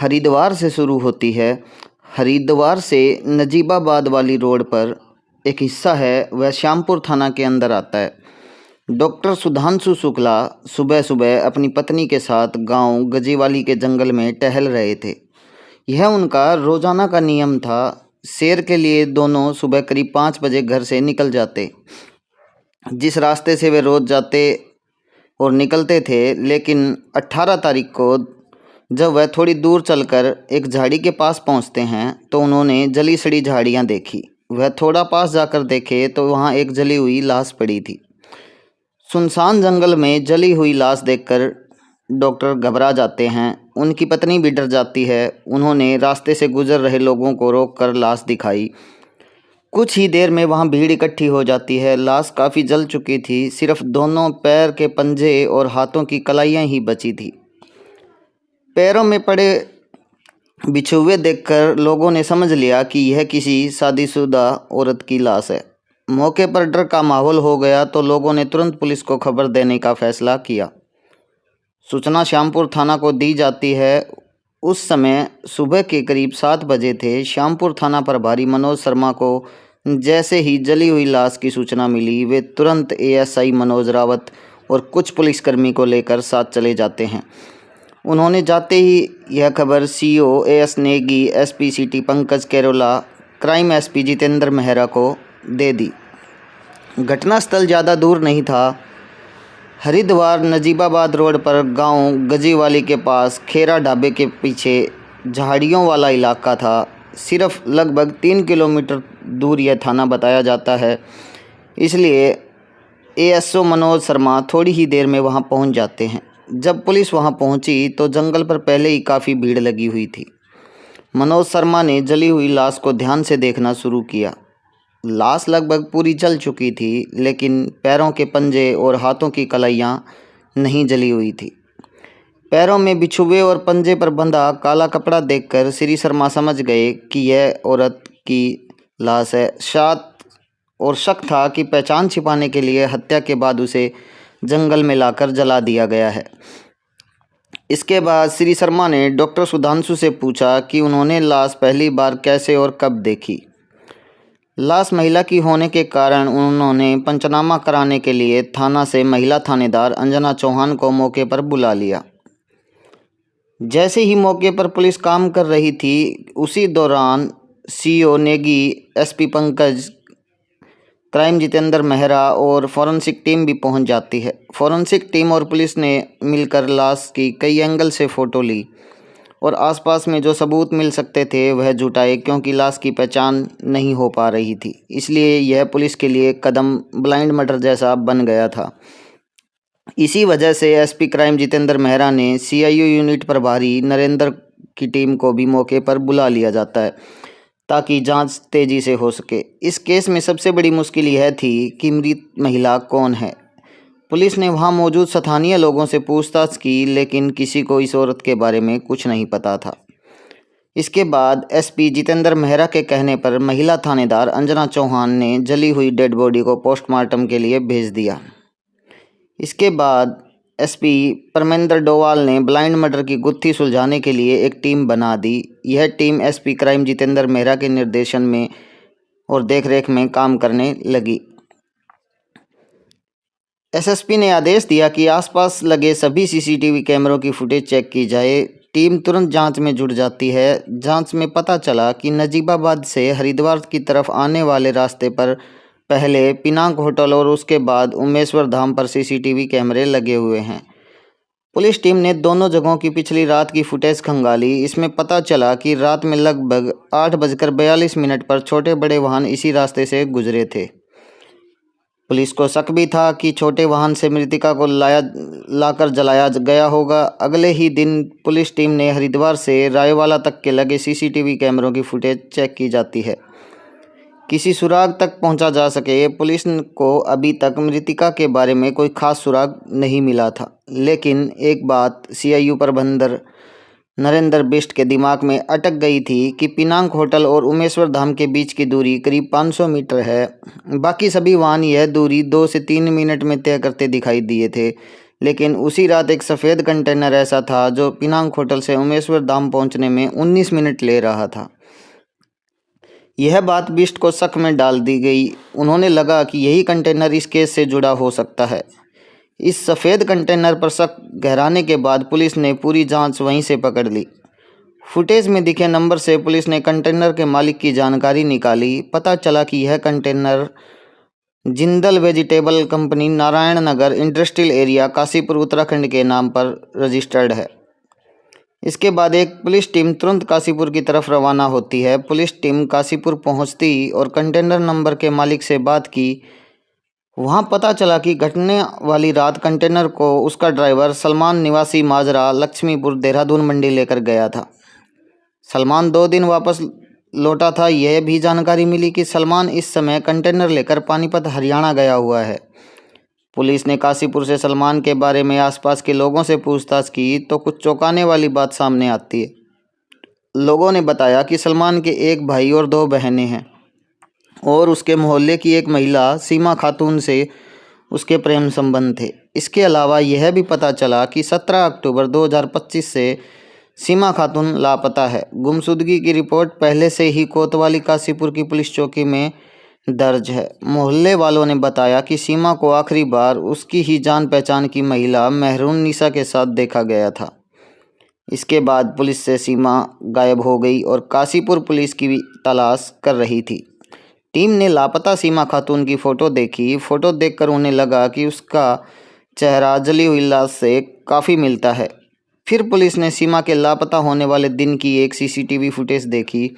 हरिद्वार से शुरू होती है। हरिद्वार से नजीबाबाद वाली रोड पर एक हिस्सा है, वह श्यामपुर थाना के अंदर आता है। डॉक्टर सुधांशु शुक्ला सुबह सुबह अपनी पत्नी के साथ गांव गजीवाली के जंगल में टहल रहे थे। यह उनका रोजाना का नियम था। सैर के लिए दोनों सुबह करीब 5 बजे घर से निकल जाते। जिस रास्ते से वे रोज जाते और निकलते थे, लेकिन 18 तारीख को जब वह थोड़ी दूर चलकर एक झाड़ी के पास पहुंचते हैं तो उन्होंने जली सड़ी झाड़ियां देखी। वह थोड़ा पास जाकर देखे तो वहां एक जली हुई लाश पड़ी थी। सुनसान जंगल में जली हुई लाश देखकर डॉक्टर घबरा जाते हैं। उनकी पत्नी भी डर जाती है। उन्होंने रास्ते से गुजर रहे लोगों को रोककर लाश दिखाई। कुछ ही देर में वहां भीड़ इकट्ठी हो जाती है। लाश काफ़ी जल चुकी थी। सिर्फ दोनों पैर के पंजे और हाथों की कलाइयाँ ही बची थी। पैरों में पड़े बिछुए देखकर लोगों ने समझ लिया कि यह किसी शादीशुदा औरत की लाश है। मौके पर डर का माहौल हो गया तो लोगों ने तुरंत पुलिस को खबर देने का फैसला किया। सूचना श्यामपुर थाना को दी जाती है। उस समय सुबह के करीब 7 बजे थे। श्यामपुर थाना प्रभारी मनोज शर्मा को जैसे ही जली हुई लाश की सूचना मिली, वे तुरंत एएसआई मनोज रावत और कुछ पुलिसकर्मी को लेकर साथ चले जाते हैं। उन्होंने जाते ही यह खबर CO A S Negi, SP city Pankaj Kerola, crime SP Jitendra Mehra को दे दी। घटनास्थल ज़्यादा दूर नहीं था। हरिद्वार नजीबाबाद रोड पर गांव गजीवाली के पास खेरा ढाबे के पीछे झाड़ियों वाला इलाका था। सिर्फ लगभग 3 किलोमीटर दूर यह थाना बताया जाता है। इसलिए एएसओ मनोज शर्मा थोड़ी ही देर में वहां पहुंच जाते हैं। जब पुलिस वहां पहुंची तो जंगल पर पहले ही काफ़ी भीड़ लगी हुई थी। मनोज शर्मा ने जली हुई लाश को ध्यान से देखना शुरू किया। लाश लगभग पूरी जल चुकी थी, लेकिन पैरों के पंजे और हाथों की कलाइयाँ नहीं जली हुई थी। पैरों में बिछुए और पंजे पर बंधा काला कपड़ा देखकर श्री शर्मा समझ गए कि यह औरत की लाश है। शक था कि पहचान छिपाने के लिए हत्या के बाद उसे जंगल में लाकर जला दिया गया है। इसके बाद श्री शर्मा ने डॉक्टर सुधांशु से पूछा कि उन्होंने लाश पहली बार कैसे और कब देखी। लाश महिला की होने के कारण उन्होंने पंचनामा कराने के लिए थाना से महिला थानेदार अंजना चौहान को मौके पर बुला लिया। जैसे ही मौके पर पुलिस काम कर रही थी, उसी दौरान CO Negi, SP Pankaj, crime Jitendra Mehra और फॉरेंसिक टीम भी पहुंच जाती है। फॉरेंसिक टीम और पुलिस ने मिलकर लाश की कई एंगल से फ़ोटो ली और आसपास में जो सबूत मिल सकते थे वह जुटाए, क्योंकि लाश की पहचान नहीं हो पा रही थी। इसलिए यह पुलिस के लिए कदम ब्लाइंड मर्डर जैसा बन गया था। इसी वजह से एसपी क्राइम जितेंद्र मेहरा ने सीआईयू यूनिट प्रभारी नरेंद्र की टीम को भी मौके पर बुला लिया जाता है ताकि जांच तेजी से हो सके। इस केस में सबसे बड़ी मुश्किल यह थी कि मृत महिला कौन है। पुलिस ने वहां मौजूद स्थानीय लोगों से पूछताछ की, लेकिन किसी को इस औरत के बारे में कुछ नहीं पता था। इसके बाद एसपी जितेंद्र मेहरा के कहने पर महिला थानेदार अंजना चौहान ने जली हुई डेड बॉडी को पोस्टमार्टम के लिए भेज दिया। इसके बाद एसपी परमेंद्र डोवाल ने ब्लाइंड मर्डर की गुत्थी सुलझाने के लिए एक टीम बना दी। यह team SP crime Jitendra Mehra के निर्देशन में और देखरेख में काम करने लगी। एसएसपी ने आदेश दिया कि आसपास लगे सभी सीसीटीवी कैमरों की फुटेज चेक की जाए। टीम तुरंत जांच में जुट जाती है। जांच में पता चला कि नजीबाबाद से हरिद्वार की तरफ आने वाले रास्ते पर पहले पिनाक होटल और उसके बाद उमेश्वर धाम पर सीसीटीवी कैमरे लगे हुए हैं। पुलिस टीम ने दोनों जगहों की पिछली रात की फुटेज खंगाली। इसमें पता चला कि रात में लगभग 8:42 पर छोटे बड़े वाहन इसी रास्ते से गुजरे थे। पुलिस को शक भी था कि छोटे वाहन से मृतिका को लाकर जलाया गया होगा। अगले ही दिन पुलिस टीम ने हरिद्वार से रायवाला तक के लगे सीसीटीवी कैमरों की फुटेज चेक की जाती है, किसी सुराग तक पहुंचा जा सके। पुलिस को अभी तक मृतिका के बारे में कोई खास सुराग नहीं मिला था, लेकिन एक बात सीआईयू प्रबंधक नरेंद्र बिष्ट के दिमाग में अटक गई थी कि पिनाक होटल और उमेश्वर धाम के बीच की दूरी करीब 500 मीटर है। बाकी सभी वाहन यह दूरी 2 से 3 मिनट में तय करते दिखाई दिए थे। लेकिन उसी रात एक सफ़ेद कंटेनर ऐसा था जो पिनांग होटल से उमेश्वर धाम पहुंचने में 19 मिनट ले रहा था। यह बात बिष्ट को शक में डाल दी गई। उन्होंने लगा कि यही कंटेनर इस केस से जुड़ा हो सकता है। इस सफ़ेद कंटेनर पर शक गहराने के बाद पुलिस ने पूरी जांच वहीं से पकड़ ली। फुटेज में दिखे नंबर से पुलिस ने कंटेनर के मालिक की जानकारी निकाली। पता चला कि यह container Jindal vegetable company Narayan Nagar industrial area Kashipur Uttarakhand के नाम पर रजिस्टर्ड है। इसके बाद एक पुलिस टीम तुरंत काशीपुर की तरफ रवाना होती है। पुलिस टीम काशीपुर पहुंचती और कंटेनर नंबर के मालिक से बात की। वहां पता चला कि घटने वाली रात कंटेनर को उसका ड्राइवर सलमान निवासी माजरा लक्ष्मीपुर देहरादून मंडी लेकर गया था। सलमान 2 दिन वापस लौटा था। यह भी जानकारी मिली कि सलमान इस समय कंटेनर लेकर पानीपत हरियाणा गया हुआ है। पुलिस ने काशीपुर से सलमान के बारे में आसपास के लोगों से पूछताछ की तो कुछ चौंकाने वाली बात सामने आती है। लोगों ने बताया कि सलमान के एक भाई और 2 बहनें हैं और उसके मोहल्ले की एक महिला सीमा खातून से उसके प्रेम संबंध थे। इसके अलावा यह भी पता चला कि 17 अक्टूबर 2025 से सीमा खातून लापता है। गुमशुदगी की रिपोर्ट पहले से ही कोतवाली काशीपुर की पुलिस चौकी में दर्ज है। मोहल्ले वालों ने बताया कि सीमा को आखिरी बार उसकी ही जान पहचान की महिला मेहरून निशा के साथ देखा गया था। इसके बाद पुलिस से सीमा गायब हो गई और काशीपुर पुलिस की तलाश कर रही थी। टीम ने लापता सीमा खातून की फ़ोटो देखी। फ़ोटो देखकर उन्हें लगा कि उसका चेहरा जली हुई लाश से काफ़ी मिलता है। फिर पुलिस ने सीमा के लापता होने वाले दिन की एक सीसीटीवी फुटेज देखी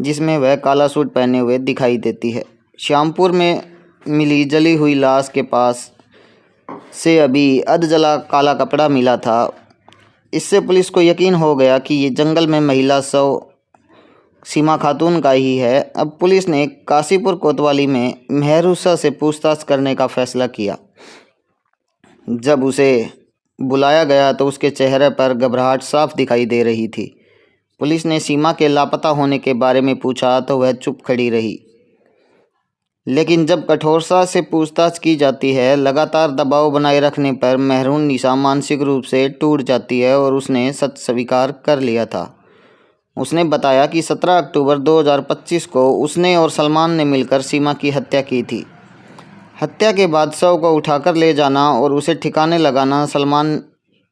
जिसमें वह काला सूट पहने हुए दिखाई देती है। श्यामपुर में मिली जली हुई लाश के पास से अभी अध जला काला कपड़ा मिला था। इससे पुलिस को यकीन हो गया कि ये जंगल में महिला शव सीमा खातून का ही है। अब पुलिस ने काशीपुर कोतवाली में मेहरूसा से पूछताछ करने का फैसला किया। जब उसे बुलाया गया तो उसके चेहरे पर घबराहट साफ दिखाई दे रही थी। पुलिस ने सीमा के लापता होने के बारे में पूछा तो वह चुप खड़ी रही। लेकिन जब कठोरता से पूछताछ की जाती है, लगातार दबाव बनाए रखने पर मेहरून निशा मानसिक रूप से टूट जाती है और उसने सच स्वीकार कर लिया था। उसने बताया कि 17 अक्टूबर 2025 को उसने और सलमान ने मिलकर सीमा की हत्या की थी। हत्या के बाद शव को उठाकर ले जाना और उसे ठिकाने लगाना सलमान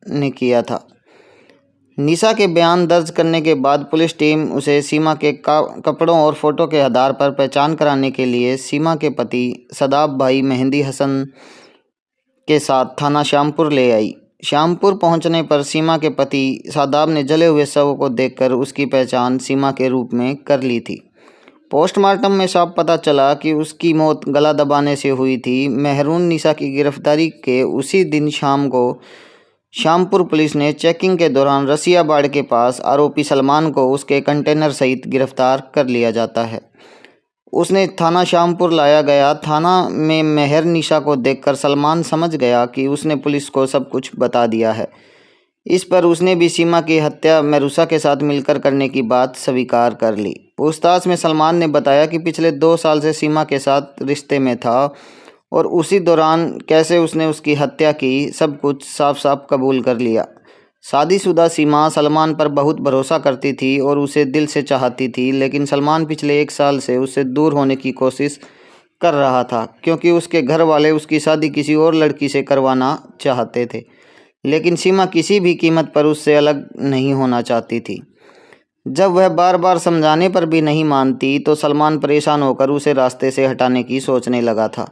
ने किया था। निशा के बयान दर्ज करने के बाद पुलिस टीम उसे सीमा के कपड़ों और फोटो के आधार पर पहचान कराने के लिए सीमा के पति सदाब भाई मेहंदी हसन के साथ थाना श्यामपुर ले आई। श्यामपुर पहुंचने पर सीमा के पति सादाब ने जले हुए शव को देखकर उसकी पहचान सीमा के रूप में कर ली थी। पोस्टमार्टम में साफ पता चला कि उसकी मौत गला दबाने से हुई थी। मेहरून निशा की गिरफ्तारी के उसी दिन शाम को श्यामपुर पुलिस ने चेकिंग के दौरान रसियाबाड़ के पास आरोपी सलमान को उसके कंटेनर सहित गिरफ्तार कर लिया जाता है। उसने थाना श्यामपुर लाया गया। थाना में मेहर निशा को देखकर सलमान समझ गया कि उसने पुलिस को सब कुछ बता दिया है। इस पर उसने भी सीमा की हत्या मेहरूसा के साथ मिलकर करने की बात स्वीकार कर ली। पूछताछ में सलमान ने बताया कि पिछले 2 साल से सीमा के साथ रिश्ते में था और उसी दौरान कैसे उसने उसकी हत्या की, सब कुछ साफ साफ कबूल कर लिया। शादीशुदा सीमा सलमान पर बहुत भरोसा करती थी और उसे दिल से चाहती थी, लेकिन सलमान पिछले 1 साल से उससे दूर होने की कोशिश कर रहा था क्योंकि उसके घर वाले उसकी शादी किसी और लड़की से करवाना चाहते थे। लेकिन सीमा किसी भी कीमत पर उससे अलग नहीं होना चाहती थी। जब वह बार बार समझाने पर भी नहीं मानती तो सलमान परेशान होकर उसे रास्ते से हटाने की सोचने लगा था।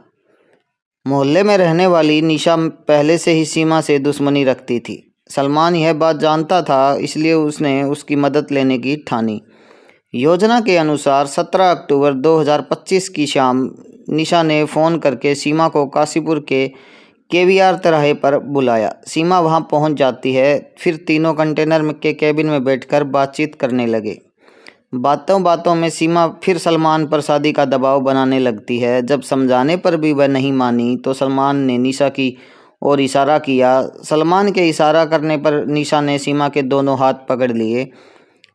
मोहल्ले में रहने वाली निशा पहले से ही सीमा से दुश्मनी रखती थी। सलमान यह बात जानता था, इसलिए उसने उसकी मदद लेने की ठानी। योजना के अनुसार 17 अक्टूबर 2025 की शाम निशा ने फ़ोन करके सीमा को काशीपुर के केवीआर तिराहे पर बुलाया। सीमा वहां पहुंच जाती है। फिर तीनों कंटेनर के केबिन में बैठकर बातचीत करने लगे। बातों बातों में सीमा फिर सलमान पर शादी का दबाव बनाने लगती है। जब समझाने पर भी वह नहीं मानी तो सलमान ने निशा की ओर इशारा किया। सलमान के इशारा करने पर निशा ने सीमा के दोनों हाथ पकड़ लिए।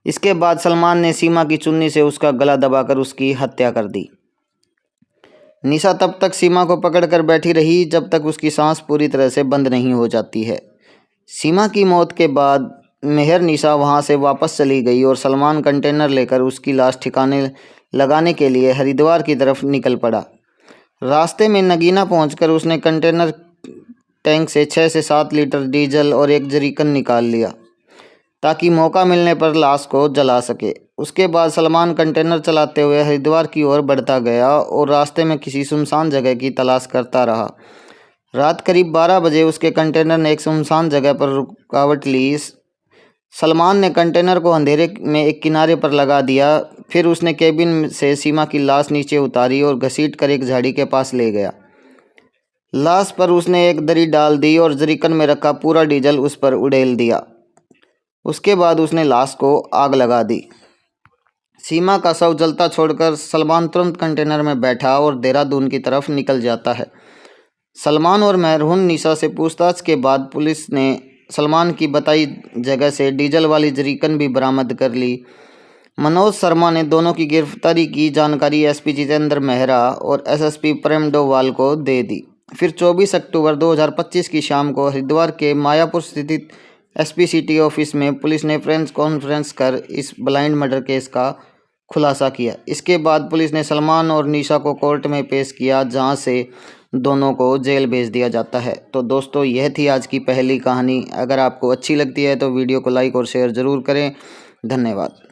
इसके बाद सलमान ने सीमा की चुन्नी से उसका गला दबाकर उसकी हत्या कर दी। निशा तब तक सीमा को पकड़कर बैठी रही जब तक उसकी सांस पूरी तरह से बंद नहीं हो जाती है। सीमा की मौत के बाद मेहर निशा वहां से वापस चली गई और सलमान कंटेनर लेकर उसकी लाश ठिकाने लगाने के लिए हरिद्वार की तरफ निकल पड़ा। रास्ते में नगीना पहुंचकर उसने कंटेनर टैंक से 6 से 7 लीटर डीजल और एक जरीकन निकाल लिया ताकि मौका मिलने पर लाश को जला सके। उसके बाद सलमान कंटेनर चलाते हुए हरिद्वार की ओर बढ़ता गया और रास्ते में किसी सुनसान जगह की तलाश करता रहा। रात करीब 12 बजे उसके कंटेनर ने एक सुनसान जगह पर रुकावट ली। सलमान ने कंटेनर को अंधेरे में एक किनारे पर लगा दिया। फिर उसने केबिन से सीमा की लाश नीचे उतारी और घसीटकर एक झाड़ी के पास ले गया। लाश पर उसने एक दरी डाल दी और जरीकन में रखा पूरा डीजल उस पर उड़ेल दिया। उसके बाद उसने लाश को आग लगा दी। सीमा का शव जलता छोड़कर सलमान तुरंत कंटेनर में बैठा और देहरादून की तरफ निकल जाता है। सलमान और मरहूम निशा से पूछताछ के बाद पुलिस ने सलमान की बताई जगह से डीजल वाली जरीकन भी बरामद कर ली। मनोज शर्मा ने दोनों की गिरफ्तारी की जानकारी एसपी जितेंद्र मेहरा और एसएसपी प्रेम डोवाल को दे दी। फिर 24 अक्टूबर 2025 की शाम को हरिद्वार के मायापुर स्थित एसपी सिटी ऑफिस में पुलिस ने प्रेस कॉन्फ्रेंस कर इस ब्लाइंड मर्डर केस का खुलासा किया। इसके बाद पुलिस ने सलमान और निशा को कोर्ट में पेश किया, जहां से दोनों को जेल भेज दिया जाता है। तो दोस्तों, यह थी आज की पहली कहानी। अगर आपको अच्छी लगती है तो वीडियो को लाइक और शेयर ज़रूर करें। धन्यवाद।